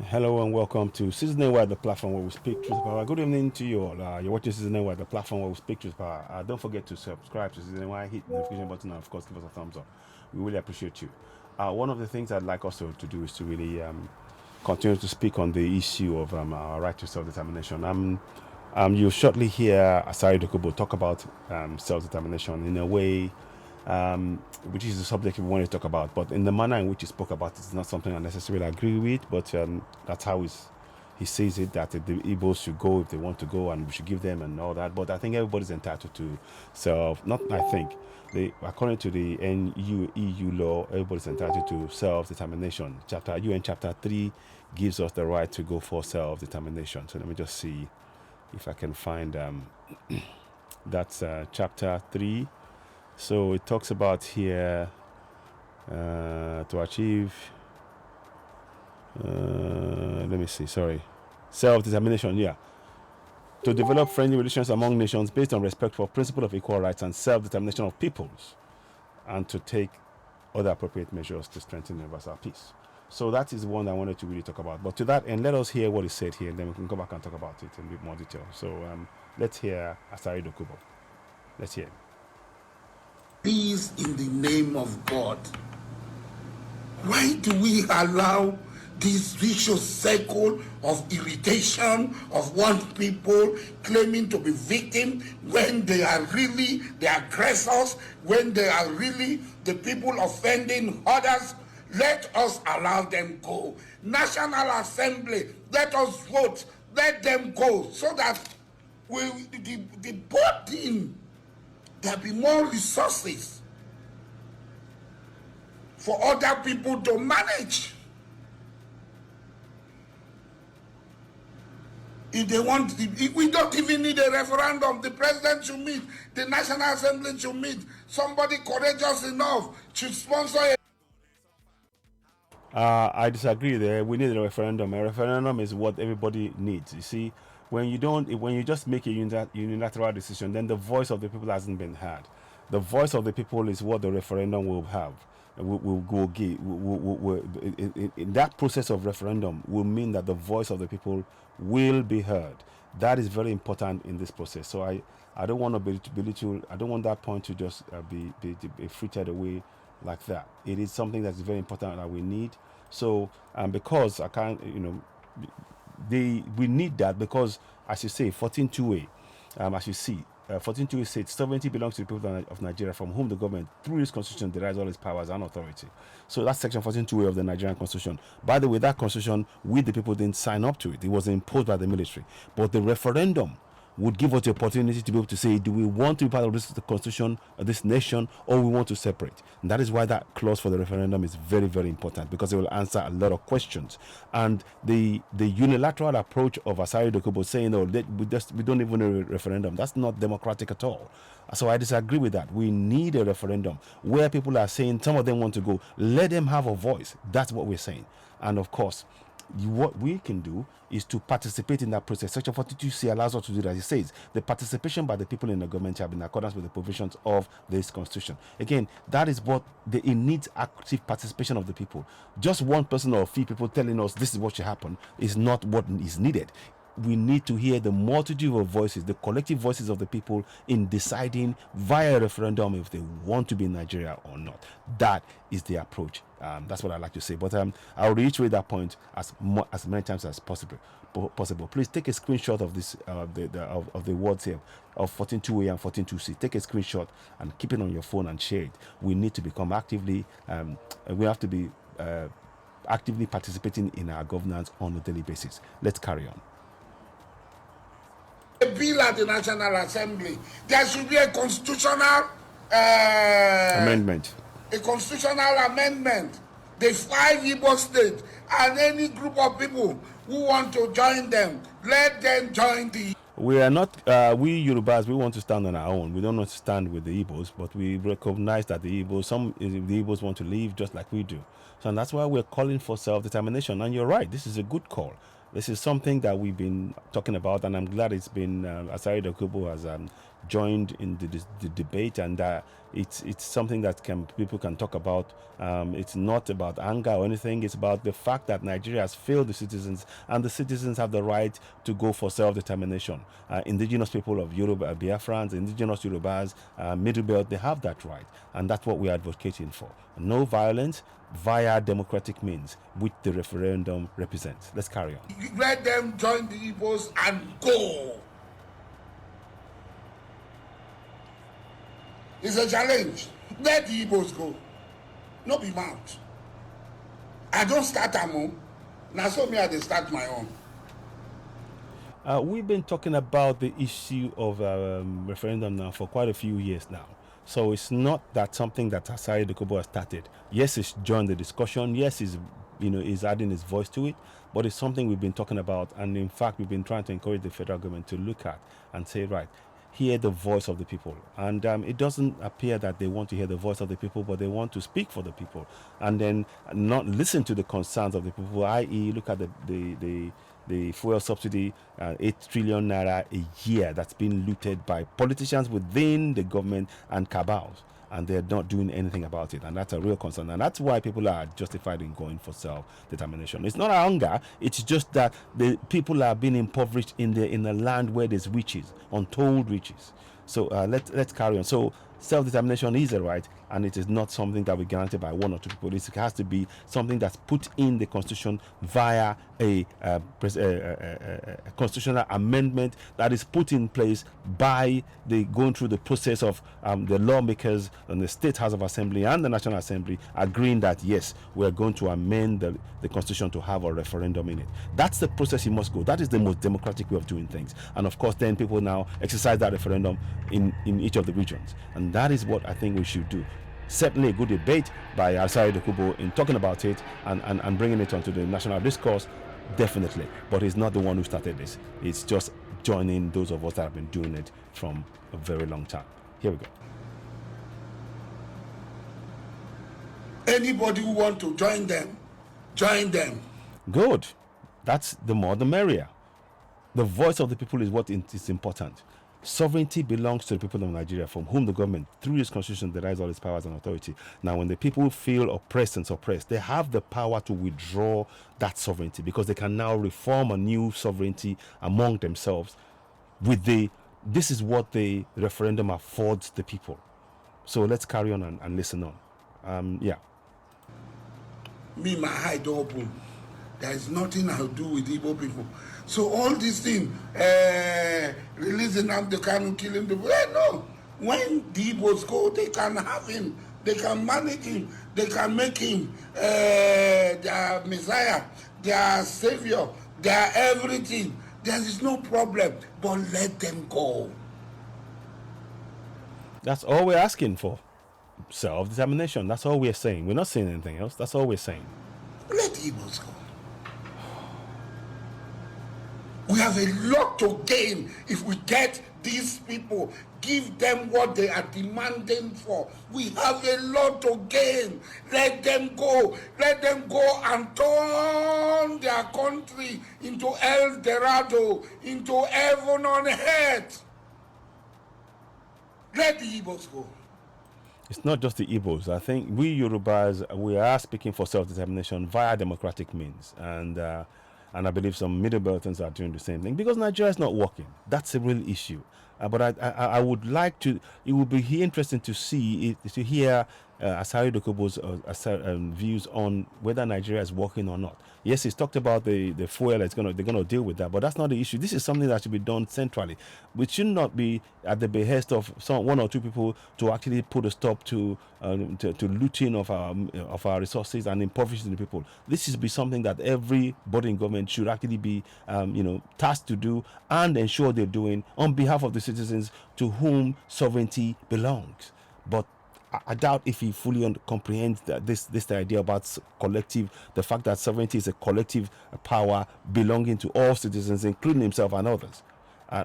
Hello and welcome to Season Wide, the platform where we speak truth power. Good evening to you all. You're watching Season Wide, the platform where we speak truth power. Don't forget to subscribe to Season Wide, hit the notification button, and of course, give us a thumbs up. We really appreciate you. One of the things I'd like also to do is to really continue to speak on the issue of our right to self-determination. You'll shortly hear Asari Dokubo talk about self-determination in a way um, which is the subject we want to talk about. But in the manner in which he spoke about it, it's not something I necessarily agree with, but that's how he sees it, that the Igbos should go if they want to go and we should give them and all that. But I think everybody's entitled to self, not I think, according to the EU law, everybody's entitled to self-determination. UN Chapter 3 gives us the right to go for self-determination. So let me just see if I can find that's Chapter 3. So it talks about here to achieve, let me see, sorry, self-determination, yeah. To develop friendly relations among nations based on respect for principle of equal rights and self-determination of peoples, and to take other appropriate measures to strengthen universal peace. So that is one I wanted to really talk about. But to that end, let us hear what is said here, and then we can go back and talk about it in a bit more detail. So let's hear Asari Dokubo. Let's hear. Peace in the name of God. Why do we allow this vicious cycle of irritation of one people claiming to be victims when they are really the aggressors, when they are really the people offending others? Let us allow them go. National Assembly, let us vote, let them go, so that the burden, there be more resources for other people to manage. If they want, if we don't even need a referendum, the president should meet, the National Assembly should meet, somebody courageous enough should sponsor a I disagree there. We need a referendum. A referendum is what everybody needs. You see, when you just make a unilateral decision, then the voice of the people hasn't been heard. The voice of the people is what the referendum will have. Will give. In that process of referendum will mean that the voice of the people will be heard. That is very important in this process. So I don't want to belittle. I don't want that point to just be frittered away like that. It is something that's very important that we need. So because I can't, we need that because, as you say, 14.2a, as you see, 14.2a says sovereignty belongs to the people of Nigeria, from whom the government, through its constitution, derives all its powers and authority. So that's section 14.2a of the Nigerian constitution. By the way, that constitution, we the people didn't sign up to it. It was imposed by the military. But the referendum would give us the opportunity to be able to say, do we want to be part of this constitution, of this nation, or we want to separate? And that is why that clause for the referendum is very, very important, because it will answer a lot of questions. And the unilateral approach of Asari Dokubo saying, oh, we don't even need a referendum, that's not democratic at all. So I disagree with that. We need a referendum where people are saying, some of them want to go, let them have a voice. That's what we're saying. And of course, what we can do is to participate in that process. Section 42C allows us to do that. It says the participation by the people in the government shall be in accordance with the provisions of this constitution. Again, that is what it needs, active participation of the people. Just one person or a few people telling us this is what should happen is not what is needed. We need to hear the multitude of voices, the collective voices of the people, in deciding via a referendum if they want to be in Nigeria or not. That is the approach. That's what I like to say. But I'll reiterate that point as many times as possible. Please take a screenshot of this of the words here of 14.2a and 14.2c. Take a screenshot and keep it on your phone and share it. We need to become actively. We have to be actively participating in our governance on a daily basis. Let's carry on. bill at the National Assembly. There should be a constitutional amendment. A constitutional amendment. The 5 Ibos states and any group of people who want to join them, let them join the. We are not, we Yorubas, we want to stand on our own. We don't want to stand with the Igbos, but we recognize that the Igbos want to leave just like we do. So and that's why we're calling for self-determination. And you're right, this is a good call. This is something that we've been talking about, and I'm glad it's been Asari Dokubo has joined in the debate, and it's something that people can talk about. It's not about anger or anything. It's about the fact that Nigeria has failed the citizens, and the citizens have the right to go for self-determination. Indigenous people of Yoruba, Biafrans, indigenous Yorubas, Middle Belt, they have that right, and that's what we're advocating for. No violence via democratic means, which the referendum represents. Let's carry on. Let them join the Ibos and go. It's a challenge. Let the Ibos go. No be mouth. I don't start am own. Now so me I dey start my own. We've been talking about the issue of referendum now for quite a few years now. So it's not that something that Asari Dokubo has started. Yes, he's joined the discussion. Yes, he's adding his voice to it. But it's something we've been talking about, and in fact, we've been trying to encourage the federal government to look at and say, right, hear the voice of the people. And it doesn't appear that they want to hear the voice of the people, but they want to speak for the people, and then not listen to the concerns of the people. I.e., look at the fuel subsidy, 8 trillion naira a year that's been looted by politicians within the government and cabals, and they're not doing anything about it. And that's a real concern. And that's why people are justified in going for self-determination. It's not anger. It's just that the people are being impoverished in a land where there's riches, untold riches. So let's carry on. So self-determination is a right, and it is not something that we guaranteed by one or two people. It has to be something that's put in the constitution via a constitutional amendment that is put in place by going through the process of the lawmakers and the State House of Assembly and the National Assembly agreeing that yes, we're going to amend the constitution to have a referendum in it. That's the process you must go. That is the most democratic way of doing things. And of course, then people now exercise that referendum in each of the regions. And that is what I think we should do. Certainly a good debate by Asari Dokubo in talking about it and bringing it onto the national discourse, definitely. But he's not the one who started this. It's just joining those of us that have been doing it from a very long time. Here we go. Anybody who want to join them, join them. Good. That's the more the merrier. The voice of the people is what is important. Sovereignty belongs to the people of Nigeria, from whom the government, through this constitution, derives all its powers and authority. Now, when the people feel oppressed and suppressed, they have the power to withdraw that sovereignty, because they can now reform a new sovereignty among themselves. This is what the referendum affords the people. So let's carry on and listen on. Yeah. Me, my eye don't open. There is nothing I'll do with Igbo people. So all these things, releasing them, they can kill him. No. When the Ibos go, they can have him. They can manage him. They can make him their Messiah, their Savior, their everything. There is no problem. But let them go. That's all we're asking for. Self-determination. That's all we're saying. We're not saying anything else. That's all we're saying. Let the Ibos go. We have a lot to gain if we get these people, give them what they are demanding for. We have a lot to gain. Let them go. Let them go and turn their country into El Dorado, into heaven on earth. Let the Ibos go. It's not just the Igbos. I think we Yorubas, we are speaking for self-determination via democratic means. And I believe some Middle Beltons are doing the same thing, because Nigeria is not working. That's a real issue. But I would like to, it would be interesting to hear Asari Dokubo's views on whether Nigeria is working or not. Yes, he's talked about the fuel. They're gonna deal with that, but that's not the issue. This is something that should be done centrally. We should not be at the behest of one or two people to actually put a stop to looting of our resources and impoverishing the people. This should be something that every body in government should actually be tasked to do and ensure they're doing on behalf of the citizens to whom sovereignty belongs. But I doubt if he fully comprehends that this idea about collective, the fact that sovereignty is a collective power belonging to all citizens, including himself and others.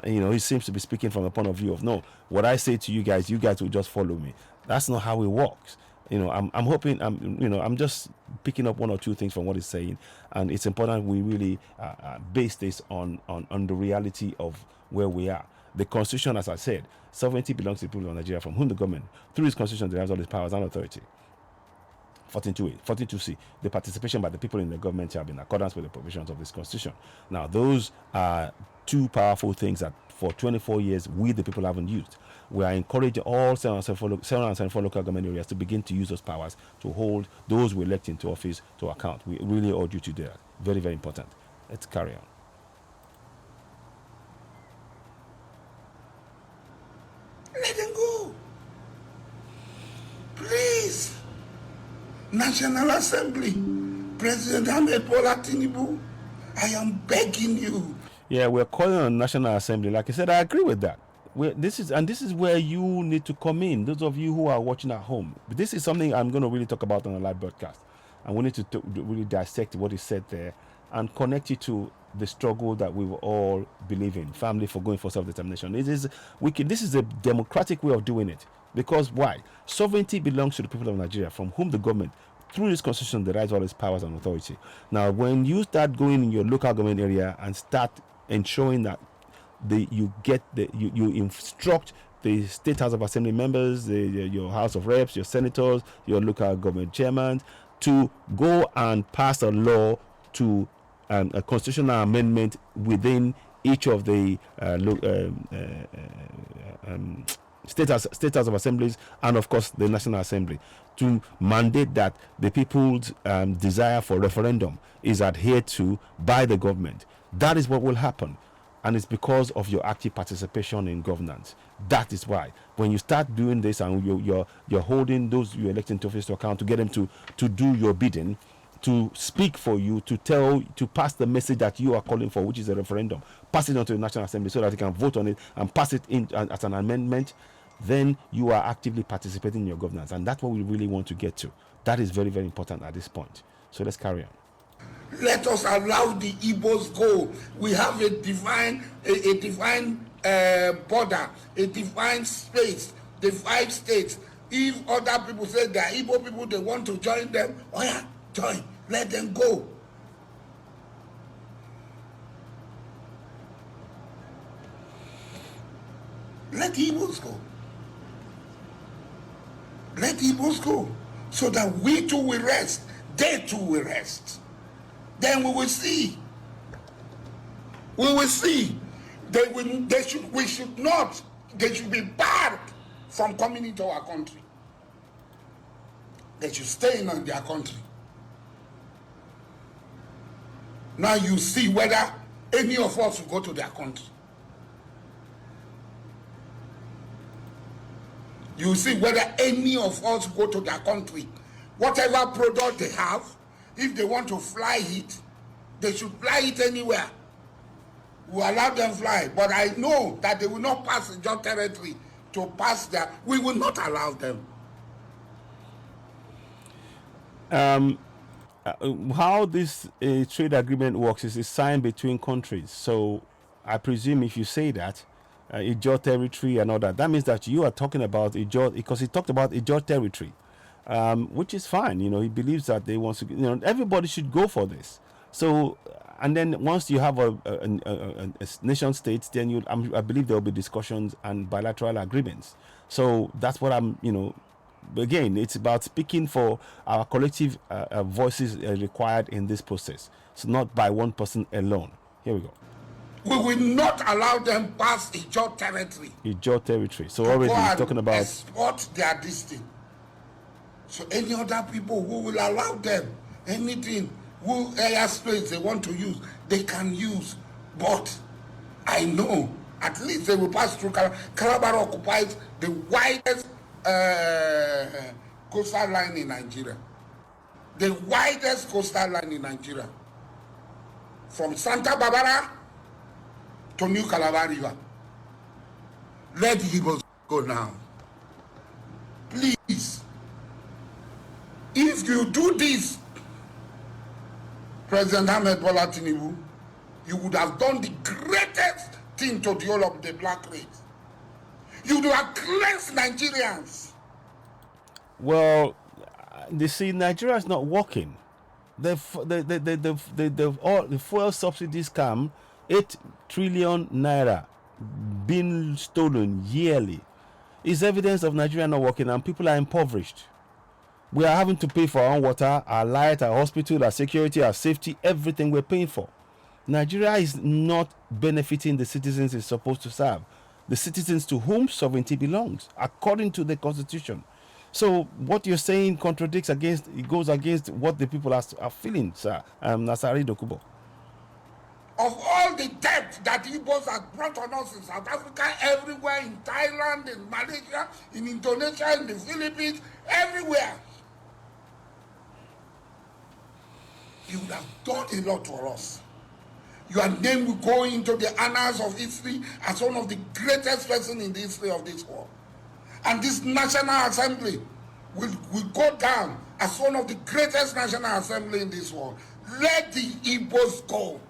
He seems to be speaking from the point of view of, no, what I say to you guys will just follow me. That's not how it works. I'm hoping, I'm just picking up one or two things from what he's saying, and it's important we really base this on the reality of where we are. The constitution, as I said, sovereignty belongs to the people of Nigeria, from whom the government, through its constitution, derives all its powers and authority. 14.2c, the participation by the people in the government shall be in accordance with the provisions of this constitution. Now, those are two powerful things that for 24 years we, the people, haven't used. We are encouraging all 774 local government areas to begin to use those powers to hold those we elect into office to account. We really urge you to do that. Very, very important. Let's carry on. Let them go. Please. National Assembly, President Ahmed Bola Tinubu, I am begging you. Yeah, we're calling on National Assembly. Like I said, I agree with that. This is where you need to come in. Those of you who are watching at home, this is something I'm going to really talk about on a live broadcast, and we need to really dissect what is said there and connect it to the struggle that we will all believe in. Family for going for self-determination. This is a democratic way of doing it. Because why? Sovereignty belongs to the people of Nigeria, from whom the government, through this constitution, derives all its powers and authority. Now, when you start going in your local government area and start ensuring that you instruct the State House of Assembly members, your House of Reps, your senators, your local government chairman, to go and pass a law to a constitutional amendment within each of the State House of Assemblies, and of course the National Assembly, to mandate that the people's desire for referendum is adhered to by the government. That is what will happen, and it's because of your active participation in governance. That is why when you start doing this and you're holding those you elect into office to account, to get them to do your bidding, to speak for you, to pass the message that you are calling for, which is a referendum, pass it on to the National Assembly so that they can vote on it and pass it in as an amendment, then you are actively participating in your governance. And that's what we really want to get to. That is very, very important at this point. So let's carry on. Let us allow the Ibos go. We have a divine border, a divine space, the 5 states. If other people say they are Igbo people, they want to join them, oh yeah, join. Let them go. Let the Igbos go. Let the Igbos go. So that we too will rest. They too will rest. Then we will see. We will see. They should be barred from coming into our country. They should stay in their country. Now you see whether any of us will go to their country. You see whether any of us go to their country. Whatever product they have, if they want to fly it, they should fly it anywhere. We allow them fly, but I know that they will not pass the Ijaw territory to pass there. We will not allow them. How this trade agreement works is signed between countries. So I presume if you say that Ijaw territory and all that, that means that you are talking about Ijaw, because he talked about Ijaw territory, which is fine. You know, he believes that they want to. You know, everybody should go for this. So, and then once you have a nation states, then I believe there will be discussions and bilateral agreements. So that's what I'm. You know, again, it's about speaking for our collective voices required in this process. So not by one person alone. Here we go. We will not allow them pass Ijaw territory. Ijaw territory. So already he's talking about export their distance. So any other people who will allow them anything, who airspace they want to use, they can use. But I know at least they will pass through Calabar. Calabar occupies the widest coastal line in Nigeria. The widest coastal line in Nigeria. From Santa Barbara to New Calabar River. Let the Igbos go now. Please. If you do this, President Ahmed Bola Tinubu, you would have done the greatest thing to the whole of the black race. You would have cleansed Nigerians. Well, you see, Nigeria is not working. The fuel subsidies come 8 trillion naira being stolen yearly is evidence of Nigeria not working, and people are impoverished. We are having to pay for our own water, our light, our hospital, our security, our safety, everything we're paying for. Nigeria is not benefiting the citizens it's supposed to serve, the citizens to whom sovereignty belongs, according to the Constitution. So what you're saying contradicts against, it goes against what the people are feeling, sir. Asari Dokubo. Of all the debt that Igbos have brought on us in South Africa, everywhere, in Thailand, in Malaysia, in Indonesia, in the Philippines, everywhere, you would have done a lot for us. Your name will go into the annals of history as one of the greatest persons in the history of this world. And this National Assembly will go down as one of the greatest National Assembly in this world. Let the Ibos go.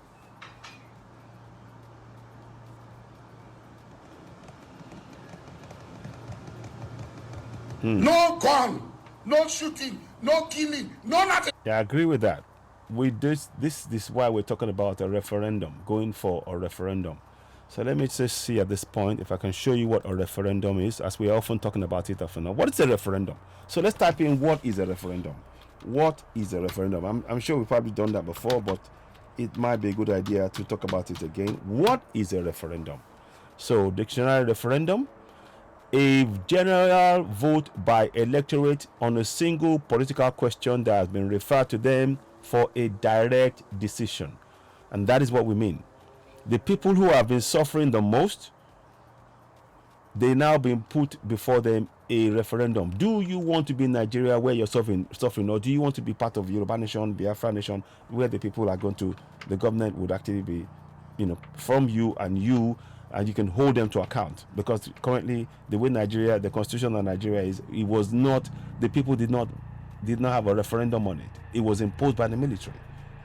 No gun, no shooting, no killing, no nothing. Yeah, I agree with that. This is why we're talking about a referendum, going for a referendum. So let me just see at this point if I can show you what a referendum is, as we're often talking about it often now. What is a referendum? So let's type in what is a referendum. What is a referendum? I'm sure we've probably done that before, but it might be a good idea to talk about it again. What is a referendum? So dictionary referendum, a general vote by electorate on a single political question that has been referred to them for a direct decision. And that is what we mean. The people who have been suffering the most, they now been put before them a referendum. Do you want to be in Nigeria where you're suffering, or do you want to be part of Yoruba Nation, Biafra Nation, where the people are going to, the government would actually be, from you, and you can hold them to account? Because currently, the way Nigeria, the constitution of Nigeria is, it was not, the people did not have a referendum on it. It was imposed by the military.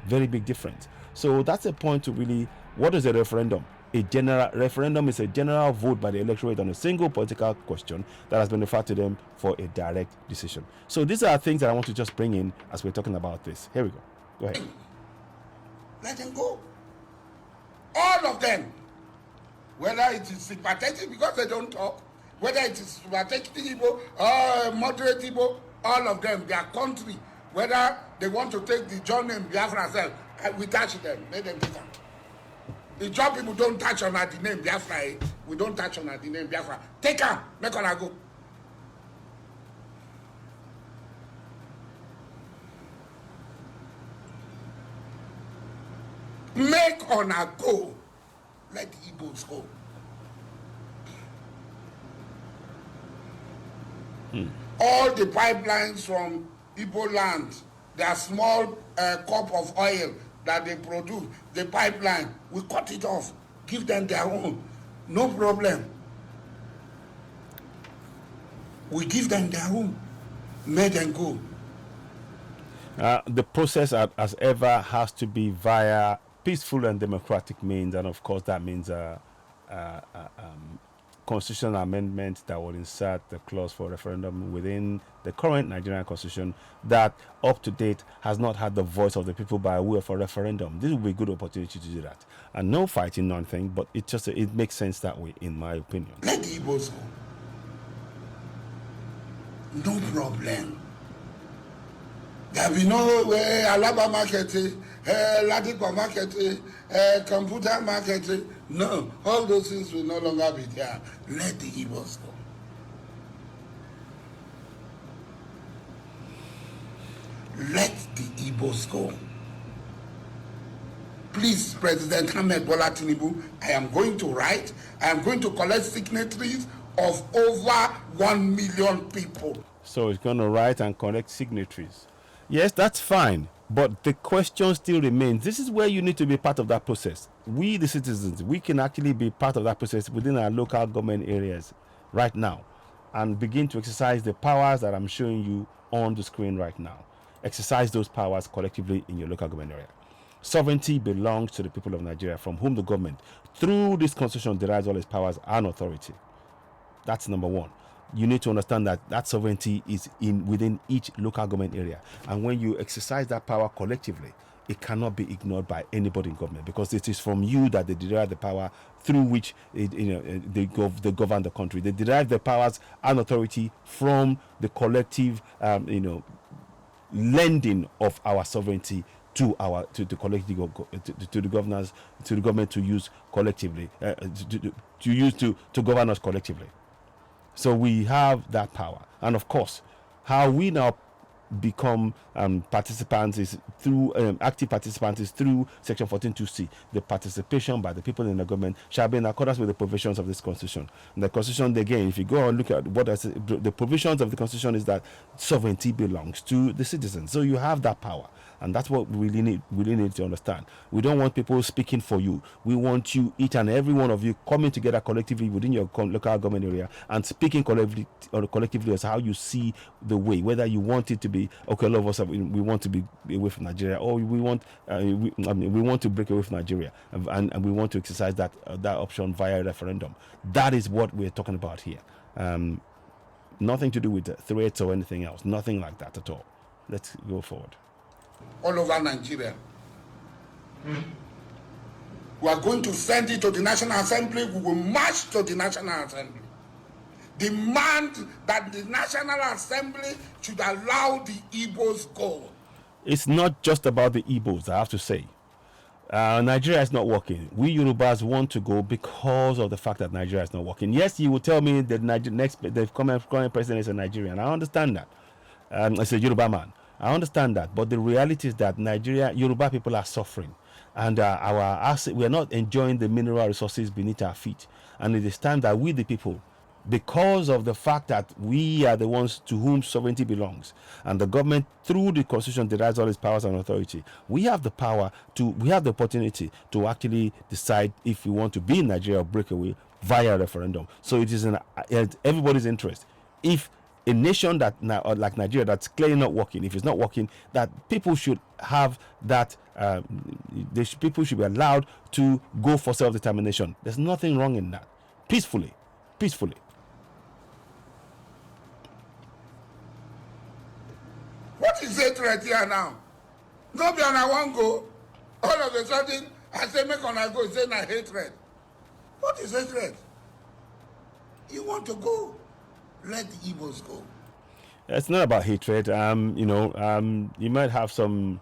Very big difference. So that's a point to really, what is a referendum? A general referendum is a general vote by the electorate on a single political question that has been referred to them for a direct decision. So these are things that I want to just bring in as we're talking about this. Here we go. Go ahead. Let them go. All of them. Whether it is sympathetic because they don't talk, whether it is sympathetic Igbo or moderate Igbo, all of them, their country, whether they want to take the John name Biafra, we touch them, let them take them. The job people don't touch on the name Biafra, we don't touch on the name Biafra. Take her, make her go. Make her go. Let the Igbos go. All the pipelines from Igbo land, their small cup of oil that they produce, the pipeline, we cut it off, give them their own, no problem. We give them their own, let them go. The process, as ever, has to be via peaceful and democratic means, and of course that means constitutional amendment that will insert the clause for referendum within the current Nigerian constitution that up to date has not had the voice of the people by way of a referendum. This will be a good opportunity to do that, and no fighting, nothing, but it makes sense that way, in my opinion. Let the Igbos go. No problem. There will be no Alaba market, Ladipo market, computer market. No, all those things will no longer be there. Let the Igbos go. Let the Igbos go. Please, President Ahmed Bola Tinubu, I am going to write, I am going to collect signatories of over 1 million people. So it's going to write and collect signatories. Yes, that's fine. But the question still remains. This is where you need to be part of that process. We, the citizens, we can actually be part of that process within our local government areas right now and begin to exercise the powers that I'm showing you on the screen right now. Exercise those powers collectively in your local government area. Sovereignty belongs to the people of Nigeria, from whom the government, through this constitution, derives all its powers and authority. That's number one. You need to understand that sovereignty is within each local government area, and when you exercise that power collectively, it cannot be ignored by anybody in government, because it is from you that they derive the power through which they govern the country. They derive their powers and authority from the collective, lending of our sovereignty to the collective, to the governors, to the government to use collectively, to govern us collectively. So we have that power, and of course, how we now become participants is through active participants is through section 14.2c. The participation by the people in the government shall be in accordance with the provisions of this constitution. And the constitution, again, if you go and look at what the provisions of the constitution, is that sovereignty belongs to the citizens. So you have that power, and that's what we really need to understand. We don't want people speaking for you. We want you, each and every one of you, coming together collectively within your local government area and speaking collectively as how you see the way, whether you want it to be, okay, all of us we want to be away from Nigeria, or we want we want to break away from Nigeria, and we want to exercise that option via referendum. That is what we're talking about here. Nothing to do with threats or anything else. Nothing like that at all. Let's go forward. All over Nigeria. We are going to send it to the National Assembly. We will march to the National Assembly. Demand that the National Assembly should allow the Ibos go. It's not just about the Igbos, I have to say. Nigeria is not working. We Yorubas want to go because of the fact that Nigeria is not working. Yes, you will tell me that the current president is a Nigerian. I understand that. It's a Yoruba man. I understand that. But the reality is that Yoruba people are suffering. And we are not enjoying the mineral resources beneath our feet. And it is time that we, the people, because of the fact that we are the ones to whom sovereignty belongs, and the government through the constitution derives all its powers and authority, we have the opportunity to actually decide if we want to be in Nigeria or break away via referendum. So it is in everybody's interest. If a nation like Nigeria, that's clearly not working, if it's not working, that people should have that people should be allowed to go for self-determination. There's nothing wrong in that. Peacefully. What is it right here now? Nobody and I won't go. All of a sudden, I say, make on I go, say, I hatred. What is hatred? You want to go? Let the Ibos go. It's not about hatred. You might have some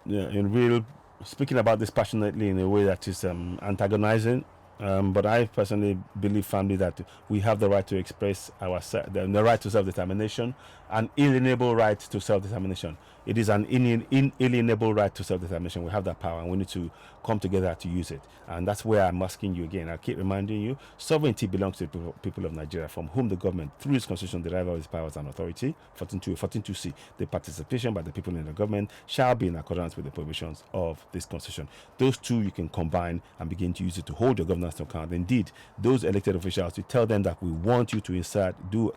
in real speaking about this passionately in a way that is antagonizing. But I personally believe firmly that we have the right to express the right to self-determination, an inalienable right to self-determination. It is an inalienable right to self-determination. We have that power, and we need to come together to use it. And that's where I'm asking you again. I keep reminding you, sovereignty belongs to the people of Nigeria, from whom the government, through its constitution, derives all its powers and authority. 14.2c, the participation by the people in the government shall be in accordance with the provisions of this constitution. Those two you can combine and begin to use it to hold your governance to account. Indeed, those elected officials, you tell them that we want you to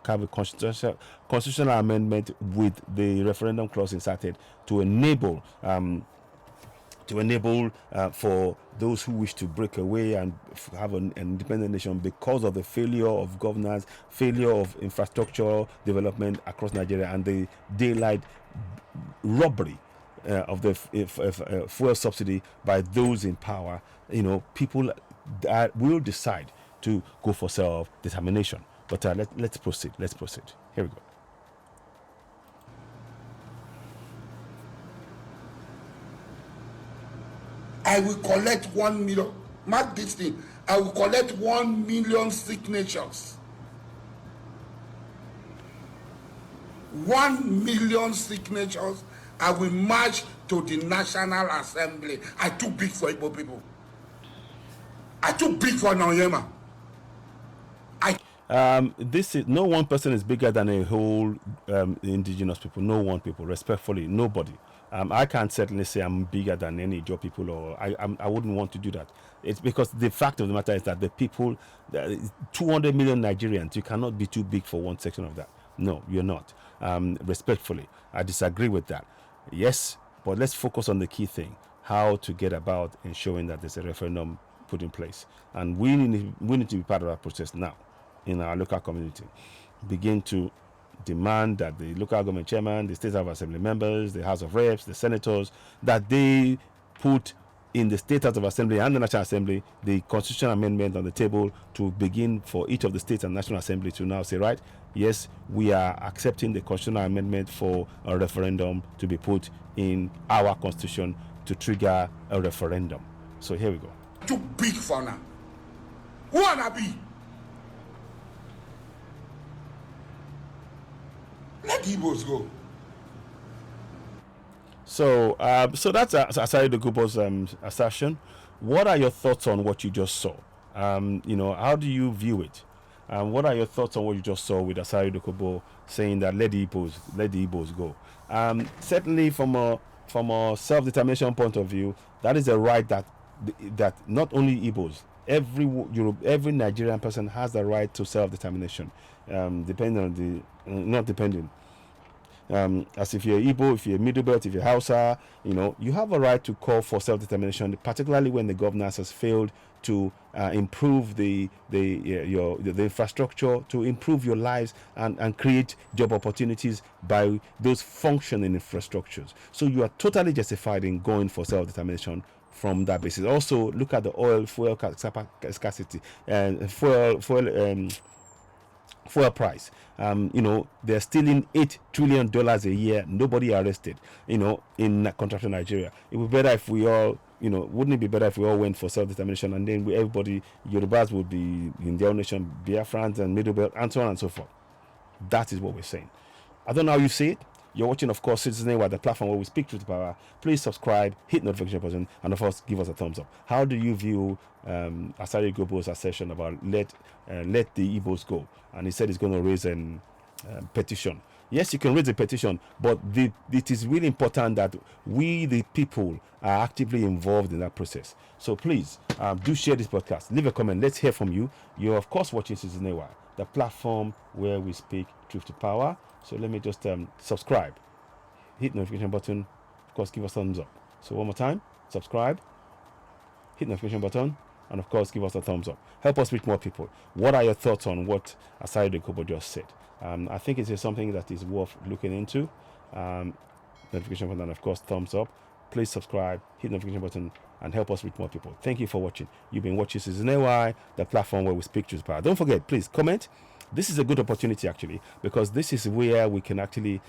have a constitutional amendment with the referendum clause inserted to enable for those who wish to break away and have an independent nation because of the failure of governance, failure of infrastructure development across Nigeria, and the daylight robbery of the fuel subsidy by those in power. People that will decide to go for self-determination. But let's proceed. Here we go. I will collect 1 million. Mark this thing. I will collect 1 million signatures. 1 million signatures. I will march to the National Assembly. I too big for Igbo people. I too big for Naoyema. No one person is bigger than a whole indigenous people. No one people, respectfully, nobody. I can't certainly say I'm bigger than any Ijaw people, or I wouldn't want to do that. It's because the fact of the matter is that the people, 200 million Nigerians, you cannot be too big for one section of that. No, you're not. Respectfully, I disagree with that. Yes, but let's focus on the key thing: how to get about ensuring that there's a referendum put in place, and we need to be part of that process now in our local community. Begin to demand that the local government chairman, the state house of assembly members, the House of Reps, the senators, that they put in the state house of assembly and the national assembly the constitutional amendment on the table to begin for each of the states and national assembly to now say, right, yes, we are accepting the constitutional amendment for a referendum to be put in our constitution to trigger a referendum. So here we go. Too big for now. Who wanna be? Let the Ibos go. So, so that's Asari Dokubo's assertion. What are your thoughts on what you just saw? How do you view it? What are your thoughts on what you just saw with Asari Dokubo saying that let the Ibos go? Certainly, from a self-determination point of view, that is a right that not only Igbos, every Nigerian person has the right to self-determination, depending on not depending. As if you're Igbo, if you're Middle Belt, if you're Hausa, you have a right to call for self-determination, particularly when the governance has failed to improve the infrastructure, to improve your lives and create job opportunities by those functioning infrastructures. So you are totally justified in going for self-determination from that basis. Also, look at the fuel scarcity and fuel price. They're stealing $8 trillion a year. Nobody arrested, in contracting Nigeria. It would be better if we all, wouldn't it be better if we all went for self-determination and then everybody, Yorubas would be in their own nation, Biafrans and Middle Belt, and so on and so forth. That is what we're saying. I don't know how you see it. You're watching, of course, Citizen Network, the platform where we speak truth to power. Please subscribe, hit notification button, and of course, give us a thumbs up. How do you view Asari Dokubo's assertion about let the Ibos go? And he said he's going to raise a petition. Yes, you can raise a petition, but it is really important that we, the people, are actively involved in that process. So please do share this podcast. Leave a comment. Let's hear from you. You're, of course, watching Citizen Network, the platform where we speak truth to power. So let me just subscribe, hit notification button, of course, give us a thumbs up. So one more time, subscribe, hit notification button, and of course, give us a thumbs up. Help us reach more people. What are your thoughts on what Asari Dokubo just said? I think it is something that is worth looking into. Notification button, and of course, thumbs up. Please subscribe, hit notification button, and help us reach more people. Thank you for watching. You've been watching Citizen AY, the platform where we speak truth to power. Don't forget, please comment. This is a good opportunity, actually, because this is where we can actually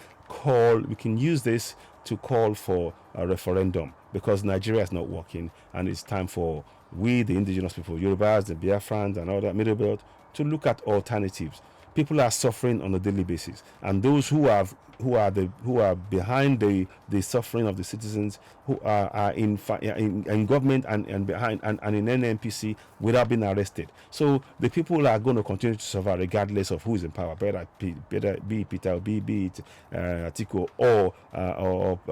we can use this to call for a referendum, because Nigeria is not working, and it's time for we, the indigenous people, Yorubas, the Biafrans, and all that Middle Belt, to look at alternatives. People are suffering on a daily basis, and those who are behind the suffering of the citizens who are in government and behind and in NNPC without being arrested. So the people are going to continue to suffer regardless of who is in power. Better be Peter Obi, be it Atiku or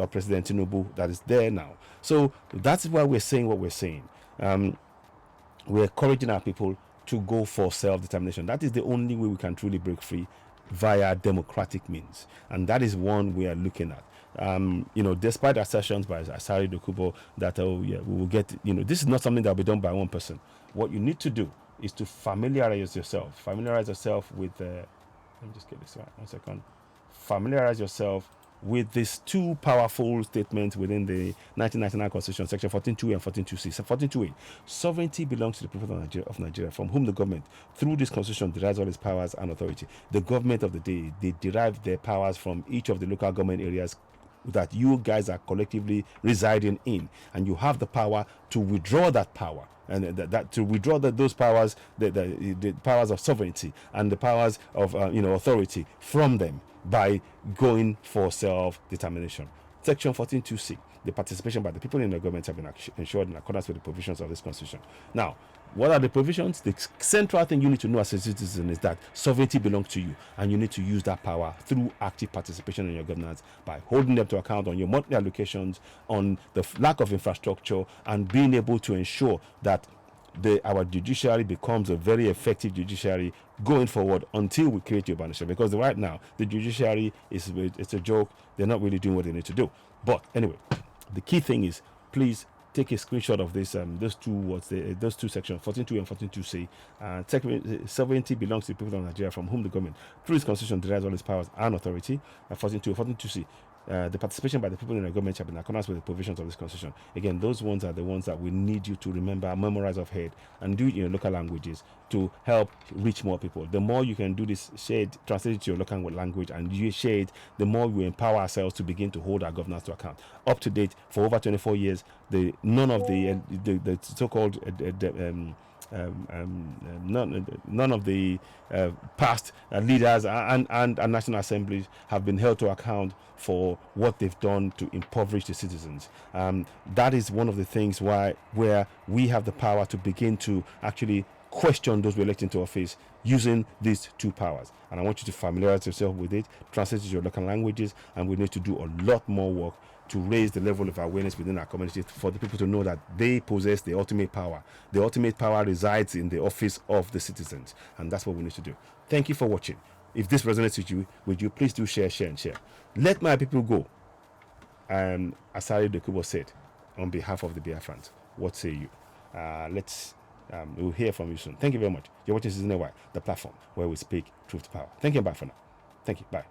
President Tinubu that is there now. So that's why we're saying what we're saying. We're encouraging our people to go for self-determination. That is the only way we can truly break free, via democratic means, and that is one we are looking at. Despite assertions by Asari Dokubo that we will get, this is not something that will be done by one person. What you need to do is to familiarize yourself with let me just get this right, 1 second. Familiarize yourself with these two powerful statements within the 1999 Constitution, Section 14.2 and 14.2c. 14.2a, sovereignty belongs to the people of Nigeria, from whom the government, through this Constitution, derives all its powers and authority. The government of the day, they derive their powers from each of the local government areas that you guys are collectively residing in, and you have the power to withdraw that power, and to withdraw those powers, the powers of sovereignty and the powers of authority from them, by going for self-determination. Section 14.2c, the participation by the people in the government have been ensured in accordance with the provisions of this Constitution. Now, what are the provisions? The central thing you need to know as a citizen is that sovereignty belongs to you, and you need to use that power through active participation in your governance by holding them to account on your monthly allocations, on the lack of infrastructure, and being able to ensure that our judiciary becomes a very effective judiciary going forward until we create your nation. Because right now, the judiciary it's a joke. They're not really doing what they need to do. But anyway, the key thing is, please take a screenshot of this those two those two sections 14.2 and 14.2c. Section 70 belongs to the people of Nigeria, from whom the government through its constitution derives all its powers and authority. 14.2c, the participation by the people in the government shall be in accordance with the provisions of this constitution. Again, those ones are the ones that we need you to remember, memorize off head, and do it in your local languages to help reach more people. The more you can do this, share it, translate it to your local language, and you share it, the more we empower ourselves to begin to hold our governors to account. Up to date, for over 24 years, none of the so-called none of the past leaders and national assemblies have been held to account for what they've done to impoverish the citizens. That is one of the things where we have the power to begin to actually question those we elect into office using these two powers. And I want you to familiarize yourself with it, translate it to your local languages, and we need to do a lot more work to raise the level of awareness within our community for the people to know that they possess the ultimate power. The ultimate power resides in the office of the citizens, and that's what we need to do. Thank you for watching. If this resonates with you, please do share. Let my people go. Asari Dokubo said, on behalf of the Biafrans, what say you? We'll hear from you soon. Thank you very much. You're watching Season Y, the platform where we speak truth to power. Thank you. Bye for now. Thank you. Bye.